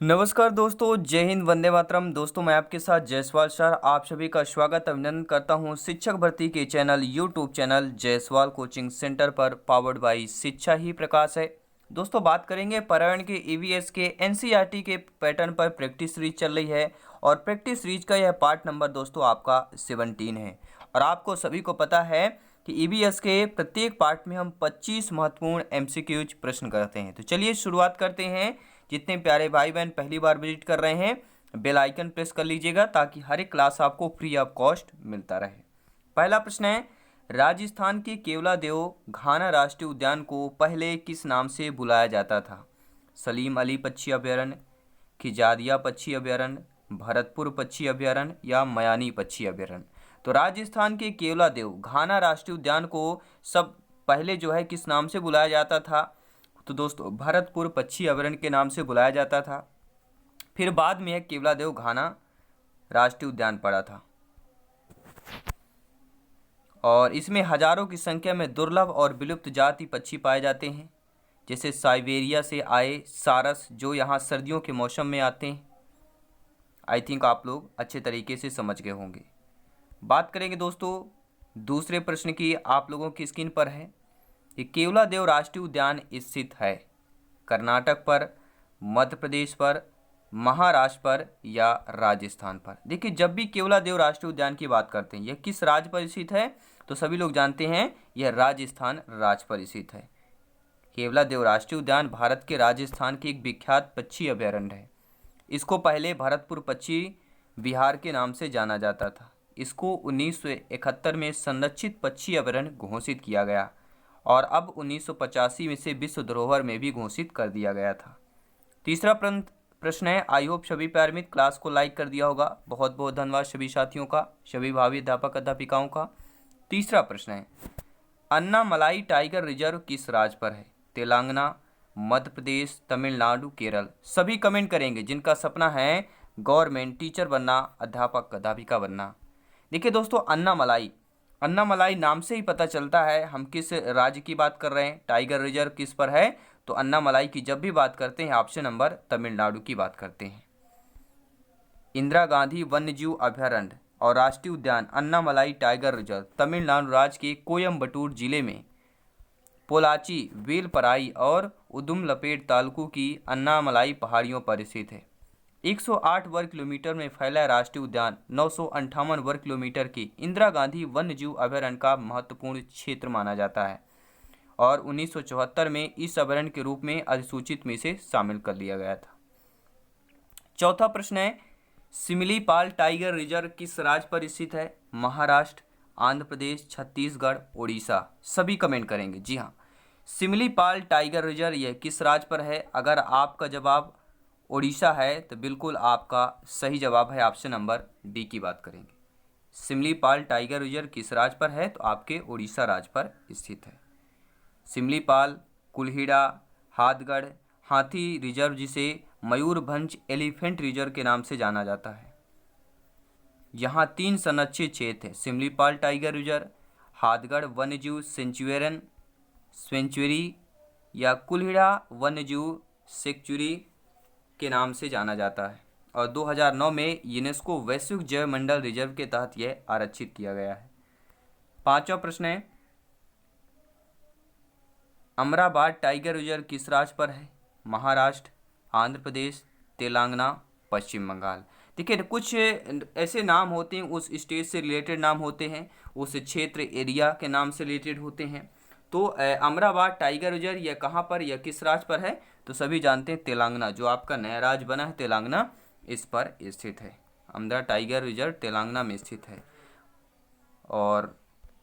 नमस्कार दोस्तों, जय हिंद, वंदे मातरम। दोस्तों, मैं आपके साथ जायसवाल सर आप सभी का स्वागत अभिनंदन करता हूं शिक्षक भर्ती के channel YouTube channel Jaiswal coaching centre पर, पावर्ड बाई शिक्षा ही प्रकाश है। दोस्तों, बात करेंगे पर्यावरण के ईवीएस के एनसीईआरटी के पैटर्न पर। प्रैक्टिस सीरीज चल रही है और प्रैक्टिस सीरीज का यह पार्ट नंबर दोस्तों आपका 17 है। और आपको सभी को पता है कि ईवीएस के प्रत्येक पार्ट में हम 25 महत्वपूर्ण एमसीक्यूज प्रश्न करते हैं। तो चलिए शुरुआत करते हैं। जितने प्यारे भाई बहन पहली बार विजिट कर रहे हैं, बेल आइकन प्रेस कर लीजिएगा ताकि हर एक क्लास आपको फ्री ऑफ कॉस्ट मिलता रहे। पहला प्रश्न है, राजस्थान के केवलादेव घाना राष्ट्रीय उद्यान को पहले किस नाम से बुलाया जाता था? सलीम अली पक्षी अभ्यारण्य, खिजादिया पक्षी अभ्यारण्य, भरतपुर पक्षी अभ्यारण्य या मयानी पक्षी अभ्यारण्य? तो राजस्थान के केवलादेव घाना राष्ट्रीय उद्यान को सब पहले जो है किस नाम से बुलाया जाता था? तो दोस्तों भरतपुर पक्षी अभ्यारण्य के नाम से बुलाया जाता था। फिर बाद में केवलादेव घाना राष्ट्रीय उद्यान पड़ा था और इसमें हजारों की संख्या में दुर्लभ और विलुप्त जाति पक्षी पाए जाते हैं, जैसे साइबेरिया से आए सारस जो यहाँ सर्दियों के मौसम में आते हैं। आई थिंक आप लोग अच्छे तरीके से समझ गए होंगे। बात करेंगे दोस्तों दूसरे प्रश्न की, आप लोगों की स्क्रीन पर है। ये केवलादेव राष्ट्रीय उद्यान स्थित है कर्नाटक पर, मध्य प्रदेश पर, महाराष्ट्र पर या राजस्थान पर? देखिए, जब भी केवलादेव राष्ट्रीय उद्यान की बात करते हैं, यह किस राज्य पर स्थित है? तो सभी लोग जानते हैं यह राजस्थान राज्य पर स्थित है। केवलादेव राष्ट्रीय उद्यान भारत के राजस्थान के एक विख्यात पक्षी अभ्यारण्य है। इसको पहले भरतपुर पक्षी विहार के नाम से जाना जाता था। इसको 1971 में संरक्षित पक्षी अभ्यारण्य घोषित किया गया और अब 1985 में से विश्व धरोहर में भी घोषित कर दिया गया था। तीसरा प्रश्न है, आई होप सभी प्यारे मित्र क्लास को लाइक कर दिया होगा। बहुत बहुत धन्यवाद सभी साथियों का, सभी भावी अध्यापक अध्यापिकाओं का। तीसरा प्रश्न है, अन्नामलाई टाइगर रिजर्व किस राज्य पर है? तेलंगाना, मध्य प्रदेश, तमिलनाडु, केरल? सभी कमेंट करेंगे जिनका सपना है गवर्नमेंट टीचर बनना, अध्यापक अध्यापिका बनना। देखिए दोस्तों, अन्नामलाई नाम से ही पता चलता है हम किस राज्य की बात कर रहे हैं। टाइगर रिजर्व किस पर है? तो अन्नामलाई की जब भी बात करते हैं ऑप्शन नंबर तमिलनाडु की बात करते हैं। इंदिरा गांधी वन्यजीव अभ्यारण्य और राष्ट्रीय उद्यान अन्नामलाई टाइगर रिजर्व तमिलनाडु राज्य के कोयम्बटूर जिले में पोलाची, वेलपराई और उदुमलपेट तालुकों की अन्नामलाई पहाड़ियों पर स्थित है। 108 वर्ग किलोमीटर में फैला राष्ट्रीय उद्यान 958 वर्ग किलोमीटर की इंदिरा गांधी वन्यजीव अभ्यारण्य का महत्वपूर्ण क्षेत्र माना जाता है और 1974 में इस अभ्यारण्य के रूप में अधिसूचित में से शामिल कर लिया गया था। चौथा प्रश्न है, सिमलीपाल टाइगर रिजर्व किस राज्य पर स्थित है? महाराष्ट्र, आंध्र प्रदेश, छत्तीसगढ़, उड़ीसा? सभी कमेंट करेंगे। जी हाँ, सिमलीपाल टाइगर रिजर्व यह किस राज्य पर है? अगर आपका जवाब उड़ीसा है तो बिल्कुल आपका सही जवाब है ऑप्शन नंबर डी की बात करेंगे। सिमलीपाल टाइगर रिजर्व किस राज्य पर है? तो आपके उड़ीसा राज्य पर स्थित है। सिमलीपाल, कुल्हिड़ा, हाथगढ़ हाथी रिजर्व जिसे मयूरभंज एलिफेंट रिजर्व के नाम से जाना जाता है। यहाँ 3 संरक्षित क्षेत्र है, सिमलीपाल टाइगर रिजर्व, हाथगढ़ वन्यजीव सेंचुरी या कुल्हिड़ा वन्यजीव सेंचुरी के नाम से जाना जाता है और 2009 में यूनेस्को वैश्विक जैव मंडल रिजर्व के तहत यह आरक्षित किया गया है। पांचवा प्रश्न है, अमराबाद टाइगर रिजर्व किस राज्य पर है? महाराष्ट्र, आंध्र प्रदेश, तेलंगाना, पश्चिम बंगाल? देखिए, कुछ ऐसे नाम होते हैं उस स्टेट से रिलेटेड नाम होते हैं, उस क्षेत्र एरिया के नाम से रिलेटेड होते हैं। तो अमराबाद टाइगर रिजर्व यह कहाँ पर, यह किस राज्य पर है? तो सभी जानते हैं तेलंगाना, जो आपका नया राज्य बना है तेलंगाना, इस पर स्थित है। अमरा टाइगर रिजर्व तेलंगाना में स्थित है और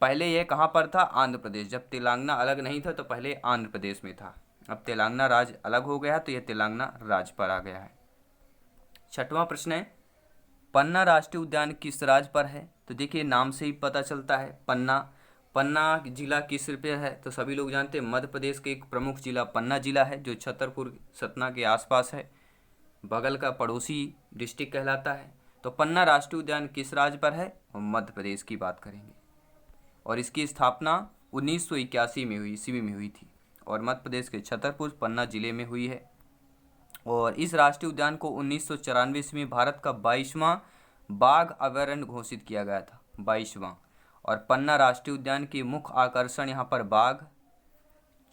पहले यह कहाँ पर था? आंध्र प्रदेश। जब तेलंगाना अलग नहीं था तो पहले आंध्र प्रदेश में था। अब तेलंगाना राज्य अलग हो गया तो यह तेलंगाना राज्य पर आ गया है। छठवां प्रश्न है, पन्ना राष्ट्रीय उद्यान किस राज्य पर है? तो देखिए, नाम से ही पता चलता है पन्ना जिला किस पर है? तो सभी लोग जानते हैं मध्य प्रदेश के एक प्रमुख जिला पन्ना जिला है, जो छतरपुर सतना के आसपास है, बगल का पड़ोसी डिस्ट्रिक्ट कहलाता है। तो पन्ना राष्ट्रीय उद्यान किस राज्य पर है? मध्य प्रदेश की बात करेंगे और इसकी स्थापना 1981 में हुई, ईस्वी में हुई थी और मध्य प्रदेश के छतरपुर पन्ना जिले में हुई है। और इस राष्ट्रीय उद्यान को 1994 में भारत का 22वां बाघ अभयारण्य घोषित किया गया था, 22वां। और पन्ना राष्ट्रीय उद्यान के मुख्य आकर्षण यहाँ पर बाघ,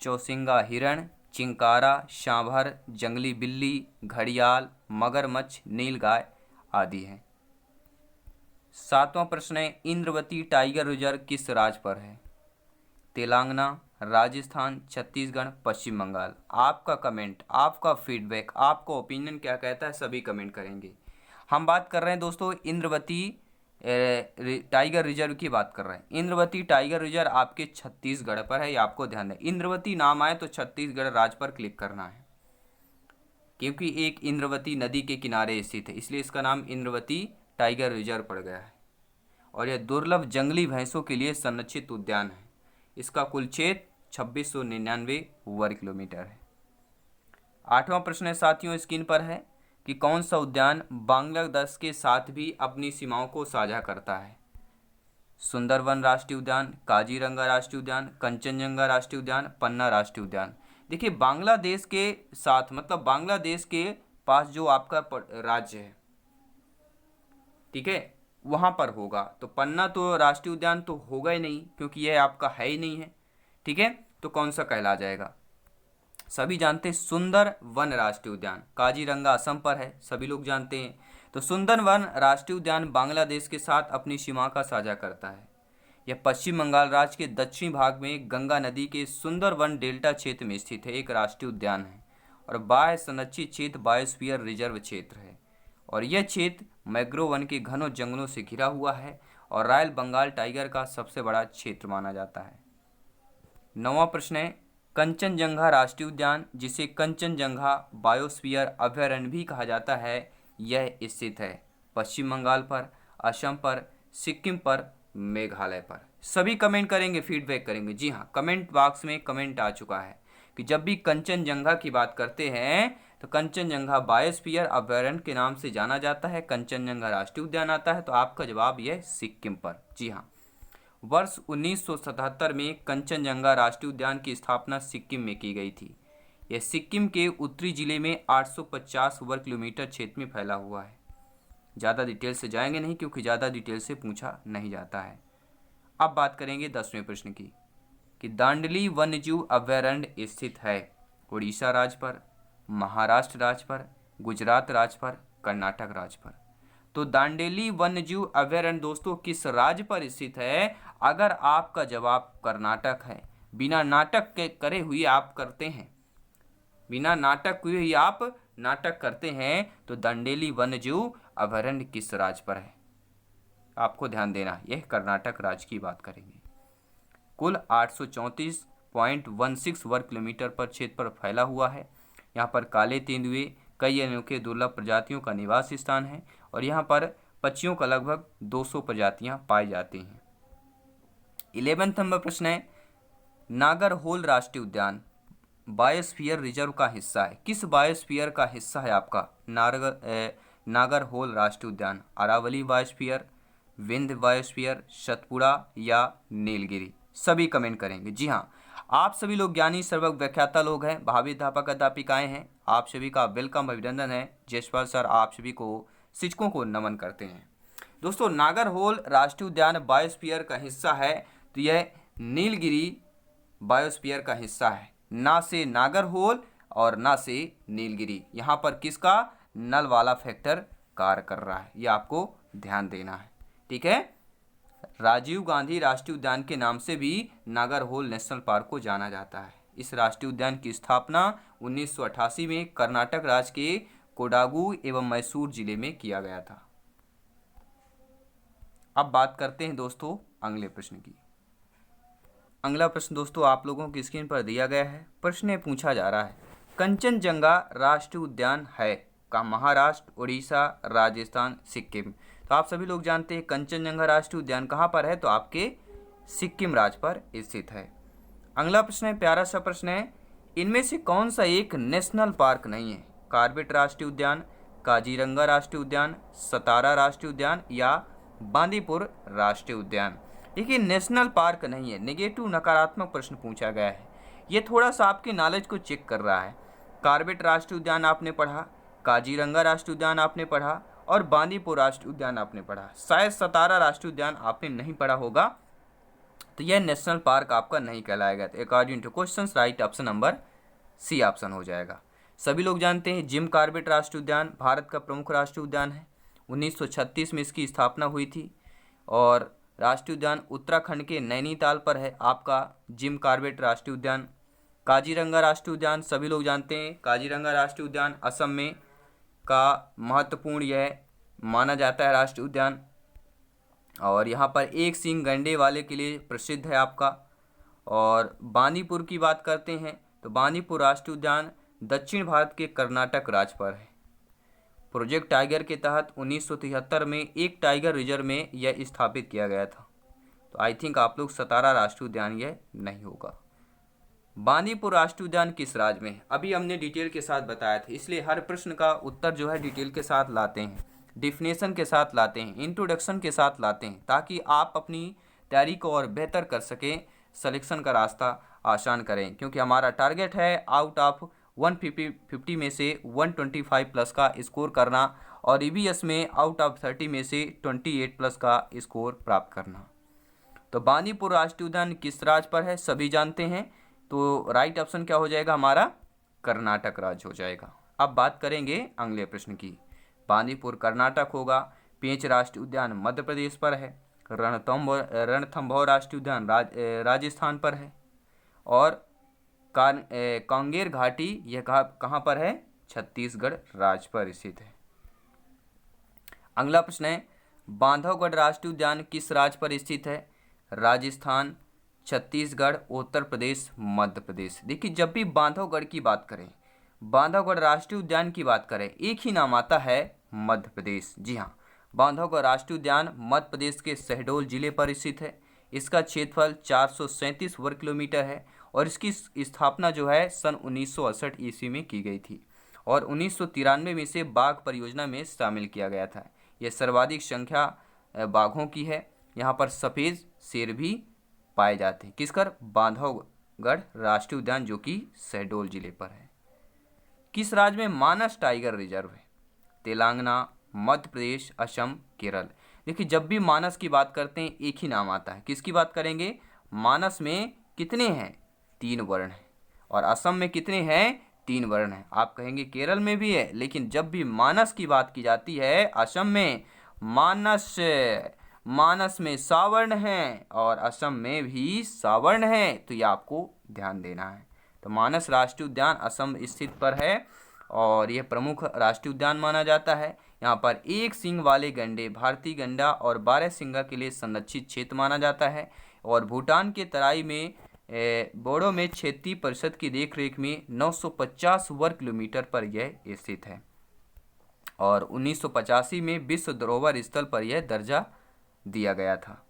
चौसिंगा हिरण, चिंकारा, सांभर, जंगली बिल्ली, घड़ियाल, मगरमच्छ, नीलगाय आदि हैं। 7वां प्रश्न है, इंद्रवती टाइगर रिजर्व किस राज्य पर है? तेलंगाना, राजस्थान, छत्तीसगढ़, पश्चिम बंगाल। आपका कमेंट, आपका फीडबैक, आपका ओपिनियन क्या कहता है, सभी कमेंट करेंगे। हम बात कर रहे हैं दोस्तों इंद्रवती टाइगर रिजर्व की बात कर रहे हैं। इंद्रवती टाइगर रिजर्व आपके छत्तीसगढ़ पर है, ये आपको ध्यान दें। इंद्रवती नाम आए तो छत्तीसगढ़ राज्य पर क्लिक करना है, क्योंकि एक इंद्रवती नदी के किनारे स्थित है, इसलिए इसका नाम इंद्रवती टाइगर रिजर्व पड़ गया है। और यह दुर्लभ जंगली भैंसों के लिए संरक्षित उद्यान है। इसका कुल क्षेत्र 2699 वर्ग किलोमीटर है। 8वां प्रश्न है साथियों, स्क्रीन पर है कि कौन सा उद्यान बांग्लादेश के साथ भी अपनी सीमाओं को साझा करता है? सुंदरवन राष्ट्रीय उद्यान, काजीरंगा राष्ट्रीय उद्यान, कंचनजंगा राष्ट्रीय उद्यान, पन्ना राष्ट्रीय उद्यान। देखिए बांग्लादेश के साथ मतलब बांग्लादेश के पास जो आपका राज्य है, ठीक है, वहां पर होगा। तो पन्ना तो राष्ट्रीय उद्यान तो होगा ही नहीं, क्योंकि यह आपका है ही नहीं है, ठीक है। तो कौन सा कहला जाएगा? सभी जानते हैं सुंदर वन राष्ट्रीय उद्यान। काजीरंगा असम पर है, सभी लोग जानते हैं। तो सुंदर वन राष्ट्रीय उद्यान बांग्लादेश के साथ अपनी सीमा का साझा करता है। यह पश्चिम बंगाल राज्य के दक्षिणी भाग में गंगा नदी के सुंदर वन डेल्टा क्षेत्र में स्थित है, एक राष्ट्रीय उद्यान है और बाह्य संरक्षित क्षेत्र बायोस्फीयर रिजर्व क्षेत्र है। और यह क्षेत्र मैंग्रोव वन के घनों जंगलों से घिरा हुआ है और रॉयल बंगाल टाइगर का सबसे बड़ा क्षेत्र माना जाता है। 9वां प्रश्न है, कंचनजंगा राष्ट्रीय उद्यान, जिसे कंचनजंगा बायोस्फीयर अभयारण्य भी कहा जाता है, यह स्थित है पश्चिम बंगाल पर, असम पर, सिक्किम पर, मेघालय पर। सभी कमेंट करेंगे, फीडबैक करेंगे। जी हाँ, कमेंट बॉक्स में कमेंट आ चुका है कि जब भी कंचनजंगा की बात करते हैं तो कंचनजंगा बायोस्फीयर अभयारण्य के नाम से जाना जाता है, कंचनजंगा राष्ट्रीय उद्यान आता है। तो आपका जवाब यह सिक्किम पर। जी हाँ, वर्ष 1977 में कंचनजंगा राष्ट्रीय उद्यान की स्थापना सिक्किम में की गई थी। यह सिक्किम के उत्तरी जिले में 850 वर्ग किलोमीटर क्षेत्र में फैला हुआ है। ज़्यादा डिटेल से जाएंगे नहीं, क्योंकि ज़्यादा डिटेल से पूछा नहीं जाता है। अब बात करेंगे 10वें प्रश्न की कि दांडली वन्यजीव अभयारण्य स्थित है उड़ीसा राज्य पर, महाराष्ट्र राज्य पर, गुजरात राज्य पर, कर्नाटक राज्य पर। तो दांडेली वन्यजीव अभयारण्य दोस्तों किस राज्य पर स्थित है? अगर आपका जवाब कर्नाटक है, बिना नाटक के करे हुए आप करते हैं, बिना नाटक हुए ही आप नाटक करते हैं, तो दांडेली वन्यजीव अभयारण्य किस राज्य पर है? आपको ध्यान देना, यह कर्नाटक राज्य की बात करेंगे। कुल 834.16 वर्ग किलोमीटर पर क्षेत्र पर फैला हुआ है। यहाँ पर काले तेंदुए, कई अनोखे दुर्लभ प्रजातियों का निवास स्थान है और यहाँ पर पक्षियों का लगभग 200 प्रजातियाँ पाई जाती हैं। 11वां नंबर प्रश्न है, नागरहोल राष्ट्रीय उद्यान बायोस्फीयर रिजर्व का हिस्सा है। किस बायोस्फीयर का हिस्सा है आपका नागरहोल राष्ट्रीय उद्यान? अरावली बायोस्फीयर, विंध्य बायोस्फीयर, सतपुड़ा या नीलगिरी? सभी कमेंट करेंगे। जी हाँ, आप सभी लोग ज्ञानी सर्वज्ञ व्याख्याता लोग हैं, भावी अध्यापक अध्यापिकाएं हैं, आप सभी का वेलकम अभिनंदन है। जयसवाल सर आप सभी को शिक्षकों को नमन करते हैं। दोस्तों नागरहोल राष्ट्रीय उद्यान बायोस्फीयर का हिस्सा है, तो यह नीलगिरी बायोस्फीयर का हिस्सा है, ना से नागरहोल और ना से नीलगिरी। यहाँ पर किसका नल वाला फैक्टर कार्य कर रहा है, ये आपको ध्यान देना है, ठीक है। राजीव गांधी राष्ट्रीय उद्यान के नाम से भी नागरहोल नेशनल पार्क को जाना जाता है। इस राष्ट्रीय उद्यान की स्थापना 1988 में कर्नाटक राज्य के कोडागु एवं मैसूर जिले में किया गया था। अब बात करते हैं दोस्तों अगले प्रश्न की। अगला प्रश्न दोस्तों आप लोगों की स्क्रीन पर दिया गया है। प्रश्न पूछा जा रहा है, कंचनजंगा राष्ट्रीय उद्यान है का महाराष्ट्र, उड़ीसा, राजस्थान, सिक्किम। तो आप सभी लोग जानते हैं कंचनजंगा राष्ट्रीय उद्यान कहाँ पर है, तो आपके सिक्किम राज्य पर स्थित है। अगला प्रश्न है, प्यारा सा प्रश्न है, इनमें से कौन सा एक नेशनल पार्क नहीं है? कार्बेट राष्ट्रीय उद्यान, काजीरंगा राष्ट्रीय उद्यान, सतारा राष्ट्रीय उद्यान या बांदीपुर राष्ट्रीय उद्यान? देखिए नेशनल पार्क नहीं है, नेगेटिव नकारात्मक प्रश्न पूछा गया है। ये थोड़ा सा आपके नॉलेज को चेक कर रहा है कॉर्बेट राष्ट्रीय उद्यान आपने पढ़ा, काजीरंगा राष्ट्रीय उद्यान आपने पढ़ा और बांदीपुर राष्ट्रीय उद्यान आपने पढ़ा। शायद सतारा राष्ट्रीय उद्यान आपने नहीं पढ़ा होगा, तो यह नेशनल पार्क आपका नहीं कहलाएगा। तो according to question right option number C option हो जाएगा। सभी लोग जानते हैं जिम कॉर्बेट राष्ट्रीय उद्यान भारत का प्रमुख राष्ट्रीय उद्यान है। 1936 में इसकी स्थापना हुई थी और राष्ट्रीय उद्यान उत्तराखंड के नैनीताल पर है आपका जिम कॉर्बेट राष्ट्रीय उद्यान। काजीरंगा राष्ट्रीय उद्यान सभी लोग जानते हैं, काजीरंगा राष्ट्रीय उद्यान असम में का महत्वपूर्ण यह माना जाता है राष्ट्रीय उद्यान और यहाँ पर एक सींग गैंडे वाले के लिए प्रसिद्ध है आपका। और बांदीपुर की बात करते हैं तो बांदीपुर राष्ट्रीय उद्यान दक्षिण भारत के कर्नाटक राज्य पर है। प्रोजेक्ट टाइगर के तहत 1973 में एक टाइगर रिजर्व में यह स्थापित किया गया था। तो आई थिंक आप लोग सतारा राष्ट्रीय उद्यान यह नहीं होगा। बांदीपुर राष्ट्रीय उद्यान किस राज्य में है? अभी हमने डिटेल के साथ बताया था, इसलिए हर प्रश्न का उत्तर जो है डिटेल के साथ लाते हैं, डिफिनेशन के साथ लाते हैं, इंट्रोडक्शन के साथ लाते हैं, ताकि आप अपनी तैयारी को और बेहतर कर सकें, सिलेक्शन का रास्ता आसान करें। क्योंकि हमारा टारगेट है आउट ऑफ 150 में से 125 प्लस का स्कोर करना और ईवीएस में आउट ऑफ 30 में से 28 प्लस का स्कोर प्राप्त करना। तो बांदीपुर राष्ट्रीय उद्यान किस राज्य पर है सभी जानते हैं, तो राइट ऑप्शन क्या हो जाएगा हमारा? कर्नाटक राज्य हो जाएगा। अब बात करेंगे अगले प्रश्न की। बांदीपुर कर्नाटक होगा, पेंच राष्ट्रीय उद्यान मध्य प्रदेश पर है, रणथंभौर राष्ट्रीय उद्यान राजस्थान पर है और कांगेर घाटी यह कहाँ पर है? छत्तीसगढ़ राज्य पर स्थित है। अगला प्रश्न है बांधवगढ़ राष्ट्रीय उद्यान किस राज्य पर स्थित है? राजस्थान, छत्तीसगढ़, उत्तर प्रदेश, मध्य प्रदेश। देखिए जब भी बांधवगढ़ की बात करें, बांधवगढ़ राष्ट्रीय उद्यान की बात करें, एक ही नाम आता है मध्य प्रदेश। जी हाँ, बांधवगढ़ राष्ट्रीय उद्यान मध्य प्रदेश के शहडोल जिले पर स्थित है। इसका क्षेत्रफल 437 वर्ग किलोमीटर है और इसकी स्थापना जो है सन 1968 ईस्वी में की गई थी और 1993 में से बाघ परियोजना में शामिल किया गया था। यह सर्वाधिक संख्या बाघों की है। यहाँ पर सफ़ेद शेर भी पाए जाते हैं। किसकर? बांधवगढ़ राष्ट्रीय उद्यान जो कि शहडोल जिले पर है। किस राज्य में मानस टाइगर रिजर्व है? तेलंगाना, मध्य प्रदेश, असम, केरल। देखिए जब भी मानस की बात करते हैं एक ही नाम आता है। किसकी बात करेंगे? मानस में कितने हैं? 3 वर्ण हैं और असम में कितने हैं? 3 वर्ण हैं। आप कहेंगे केरल में भी है, लेकिन जब भी मानस की बात की जाती है असम में मानस में सावर्ण हैं और असम में भी सावर्ण हैं, तो ये आपको ध्यान देना है। तो मानस राष्ट्रीय उद्यान असम स्थित पर है और यह प्रमुख राष्ट्रीय उद्यान माना जाता है। यहाँ पर एक सींग वाले गंडे, भारतीय गंडा और 12 सींगा के लिए संरक्षित क्षेत्र माना जाता है और भूटान के तराई में बोडो में 36% की देखरेख में 950 वर्ग किलोमीटर पर यह स्थित है और 1985 में विश्व धरोहर स्थल पर यह दर्जा दिया गया था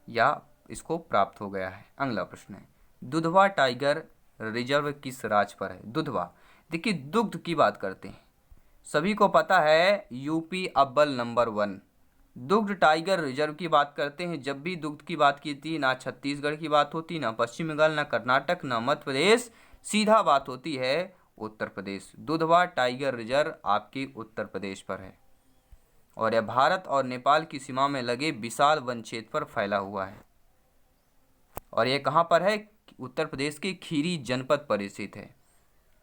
या इसको प्राप्त हो गया है। अगला प्रश्न है दुधवा टाइगर रिजर्व किस राज्य पर है? दुधवा, देखिए दुग्ध की बात करते हैं, सभी को पता है यूपी अव्वल नंबर 1। दुग्ध टाइगर रिजर्व की बात करते हैं, जब भी दुग्ध की बात की थी ना छत्तीसगढ़ की बात होती, ना पश्चिम बंगाल, ना कर्नाटक, ना मध्य प्रदेश, सीधा बात होती है उत्तर प्रदेश। दुधवा टाइगर रिजर्व आपके उत्तर प्रदेश पर है और यह भारत और नेपाल की सीमा में लगे विशाल वन क्षेत्र पर फैला हुआ है और यह कहाँ पर है? उत्तर प्रदेश के खीरी जनपद पर स्थित है।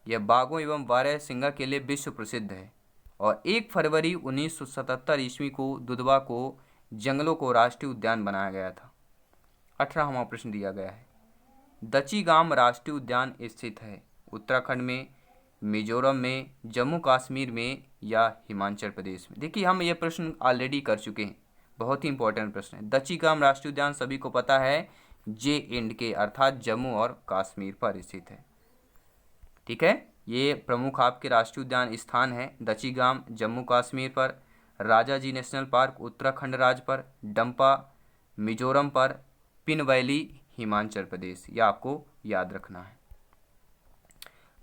यह बाघों एवं 12 सींगा के लिए विश्व प्रसिद्ध है और 1 फरवरी 1977 ईस्वी को दुधवा को जंगलों को राष्ट्रीय उद्यान बनाया गया था। 18वां प्रश्न दिया गया है दचीगाम राष्ट्रीय उद्यान स्थित है उत्तराखंड में, मिजोरम में, जम्मू कश्मीर में या हिमाचल प्रदेश में? देखिए हम ये प्रश्न ऑलरेडी कर चुके हैं, बहुत ही इंपॉर्टेंट प्रश्न है। दचीगाम राष्ट्रीय उद्यान सभी को पता है JNK अर्थात जम्मू और कश्मीर पर स्थित है। ठीक है, ये प्रमुख आपके राष्ट्रीय उद्यान स्थान है। दचीगाम जम्मू कश्मीर पर, राजाजी नेशनल पार्क उत्तराखंड राज्य पर, डंपा मिजोरम पर, पिन वैली हिमाचल प्रदेश, यह आपको याद रखना है।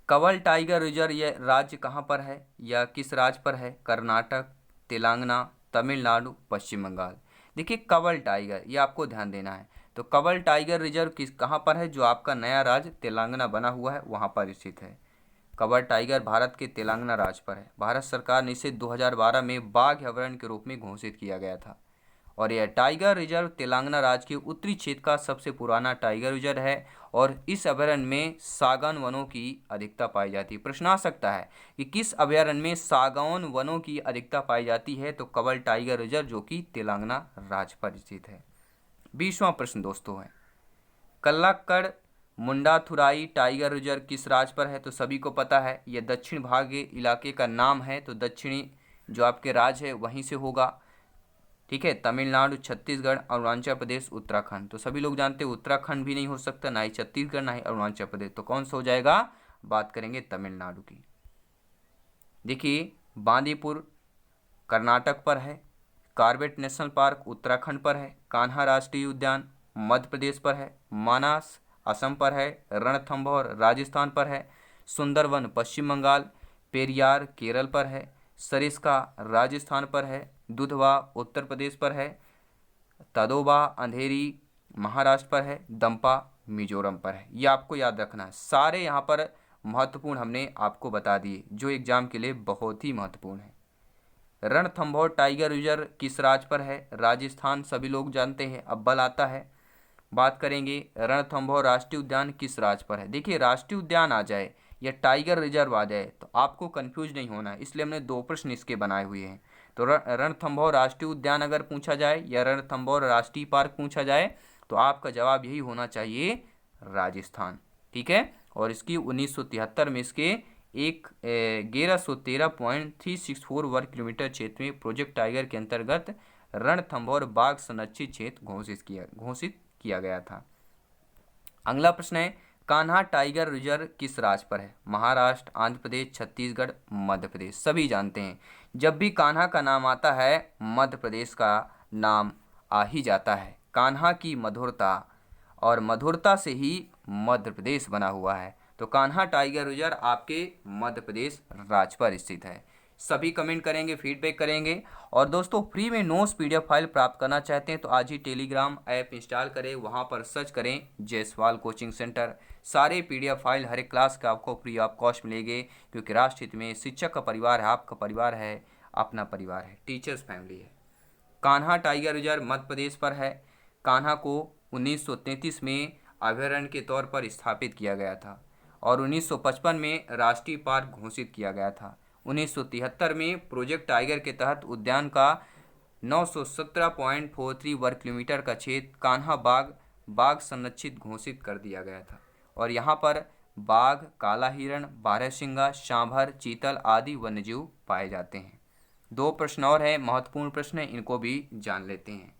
कंवल टाइगर रिजर्व यह राज्य कहाँ पर है या किस राज्य पर है? कर्नाटक, तेलंगाना, तमिलनाडु, पश्चिम बंगाल। देखिए कंवल टाइगर ये आपको ध्यान देना है। तो कंवल टाइगर रिजर्व कहाँ पर है? जो आपका नया राज्य तेलंगाना बना हुआ है वहाँ पर स्थित है। कबर टाइगर भारत के तेलंगाना राज्य पर है। भारत सरकार ने इसे 2012 में बाघ अभयारण्य के रूप में घोषित किया गया था और यह टाइगर रिजर्व तेलंगाना राज्य के उत्तरी क्षेत्र का सबसे पुराना टाइगर रिजर्व है और इस अभयारण्य में सागौन वनों की अधिकता पाई जाती है। प्रश्न आ सकता है कि किस अभयारण्य में सागौन वनों की अधिकता पाई जाती है, तो कबर टाइगर रिजर्व जो कि तेलंगाना राज्य पर स्थित है। 20वां प्रश्न दोस्तों है, कल्लाकड़ मुंडाथुराई टाइगर रिजर्व किस राज्य पर है, तो सभी को पता है यह दक्षिण भाग इलाके का नाम है, तो दक्षिणी जो आपके राज्य है वहीं से होगा। ठीक है, तमिलनाडु, छत्तीसगढ़, अरुणाचल प्रदेश, उत्तराखंड। तो सभी लोग जानते हैं उत्तराखंड भी नहीं हो सकता, ना ही छत्तीसगढ़, ना ही अरुणाचल प्रदेश। तो कौन सा हो जाएगा, बात करेंगे तमिलनाडु की। देखिए बांदीपुर कर्नाटक पर है, कॉर्बेट नेशनल पार्क उत्तराखंड पर है, कान्हा राष्ट्रीय उद्यान मध्य प्रदेश पर है, मानस असम पर है, रणथंभौर राजस्थान पर है, सुंदरवन पश्चिम बंगाल, पेरियार केरल पर है, सरिस्का राजस्थान पर है, दुधवा उत्तर प्रदेश पर है, तदोबा अंधेरी महाराष्ट्र पर है, दंपा मिजोरम पर है। ये आपको याद रखना है। सारे यहाँ पर महत्वपूर्ण हमने आपको बता दिए जो एग्जाम के लिए बहुत ही महत्वपूर्ण है। रणथंभौर टाइगर रिजर्व किस राज्य पर है, राजस्थान, सभी लोग जानते हैं। अव्वल आता है। बात करेंगे रणथंभौर राष्ट्रीय उद्यान किस राज्य पर है। देखिए राष्ट्रीय उद्यान आ जाए या टाइगर रिजर्व आ जाए तो आपको कंफ्यूज नहीं होना है, इसलिए हमने 2 प्रश्न इसके बनाए हुए हैं। तो रणथंभौर राष्ट्रीय उद्यान अगर पूछा जाए या रणथंभौर राष्ट्रीय पार्क पूछा जाए तो आपका जवाब यही होना चाहिए, राजस्थान। ठीक है, और इसकी 1973 में इसके 1113.364 वर्ग किलोमीटर क्षेत्र में प्रोजेक्ट टाइगर के अंतर्गत रणथंभौर बाघ संरक्षित क्षेत्र घोषित किया गया था। अगला प्रश्न है, कान्हा टाइगर रिजर्व किस राज्य पर है, महाराष्ट्र, आंध्र प्रदेश, छत्तीसगढ़, मध्य प्रदेश। सभी जानते हैं जब भी कान्हा का नाम आता है मध्य प्रदेश का नाम आ ही जाता है। कान्हा की मधुरता और मधुरता से ही मध्य प्रदेश बना हुआ है। तो कान्हा टाइगर रिजर्व आपके मध्य प्रदेश राज्य पर स्थित है। सभी कमेंट करेंगे, फीडबैक करेंगे। और दोस्तों फ्री में नोट्स पीडीएफ फाइल प्राप्त करना चाहते हैं तो आज ही टेलीग्राम ऐप इंस्टॉल करें, वहां पर सर्च करें जयसवाल कोचिंग सेंटर। सारे पीडीएफ फाइल हर एक क्लास का आपको फ्री ऑफ कॉस्ट मिलेंगे, क्योंकि राष्ट्र हित में शिक्षक का परिवार है, आपका परिवार है, अपना परिवार है, टीचर्स फैमिली है। कान्हा टाइगर रिजर्व मध्य प्रदेश पर है। कान्हा को 1933 में अभयारण्य के तौर पर स्थापित किया गया था और 1955 में राष्ट्रीय पार्क घोषित किया गया था। 1973 में प्रोजेक्ट टाइगर के तहत उद्यान का 917.43 वर्ग किलोमीटर का क्षेत्र कान्हा बाघ संरक्षित घोषित कर दिया गया था और यहाँ पर बाघ, काला हिरण, बारहसिंगा, सांभर, चीतल आदि वन्यजीव पाए जाते हैं। 2 प्रश्न और है, महत्वपूर्ण प्रश्न है, इनको भी जान लेते हैं।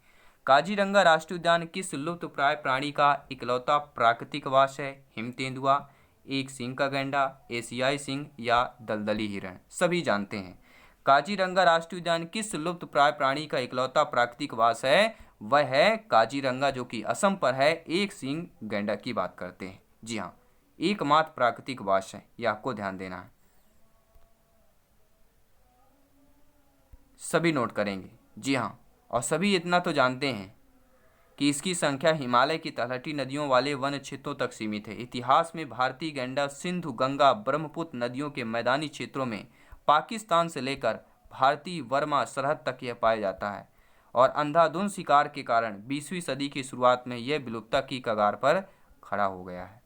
काजीरंगा राष्ट्रीय उद्यान किस लुप्तप्राय प्राणी का इकलौता प्राकृतिक आवास है, हिम तेंदुआ, एक सींग का गैंडा, एशियाई सींग या दलदली हिरण। सभी जानते हैं काजीरंगा राष्ट्रीय उद्यान किस लुप्तप्राय प्राणी का इकलौता प्राकृतिक आवास है, वह है काजीरंगा जो कि असम पर है, एक सींग गैंडा की बात करते हैं। जी हाँ, एकमात्र प्राकृतिक आवास है, यह आपको ध्यान देना है। सभी नोट करेंगे। जी हाँ, और सभी इतना तो जानते हैं कि इसकी संख्या हिमालय की तलहटी नदियों वाले वन क्षेत्रों तक सीमित है। इतिहास में भारतीय गैंडा सिंधु, गंगा, ब्रह्मपुत्र नदियों के मैदानी क्षेत्रों में पाकिस्तान से लेकर भारतीय वर्मा सरहद तक यह पाया जाता है और अंधाधुंध शिकार के कारण 20वीं सदी की शुरुआत में यह विलुप्तता की कगार पर खड़ा हो गया है।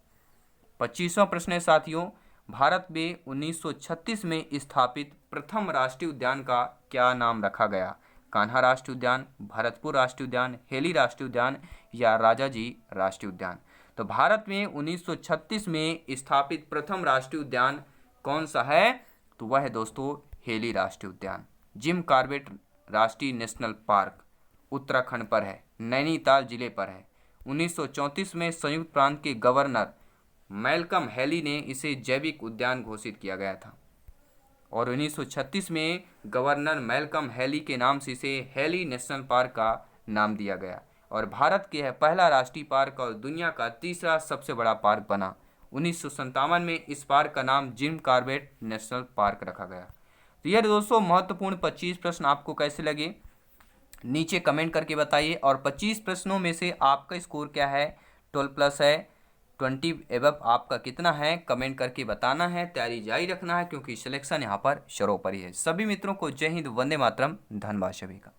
25वां प्रश्न है साथियों, भारत में 1936 में स्थापित प्रथम राष्ट्रीय उद्यान का क्या नाम रखा गया, कान्हा राष्ट्रीय उद्यान, भरतपुर राष्ट्रीय उद्यान, हेली राष्ट्रीय उद्यान या राजाजी राष्ट्रीय उद्यान। तो भारत में 1936 में स्थापित प्रथम राष्ट्रीय उद्यान कौन सा है, तो वह है दोस्तों हेली राष्ट्रीय उद्यान। जिम कॉर्बेट राष्ट्रीय नेशनल पार्क उत्तराखंड पर है, नैनीताल जिले पर है। 1934 में संयुक्त प्रांत के गवर्नर मैल्कम हेली ने इसे जैविक उद्यान घोषित किया गया था और 1936 में गवर्नर मैल्कम हेली के नाम से इसे हेली नेशनल पार्क का नाम दिया गया और भारत के पहला राष्ट्रीय पार्क और दुनिया का तीसरा सबसे बड़ा पार्क बना। 1957 में इस पार्क का नाम जिम कॉर्बेट नेशनल पार्क रखा गया। तो यह दोस्तों महत्वपूर्ण 25 प्रश्न आपको कैसे लगे नीचे कमेंट करके बताइए और 25 प्रश्नों में से आपका स्कोर क्या है, 12+ है 20 एबव आपका कितना है कमेंट करके बताना है। तैयारी जारी रखना है क्योंकि सिलेक्शन यहाँ पर शरों पर ही है। सभी मित्रों को जय हिंद, वंदे मातरम, धन्यवाद सभी का।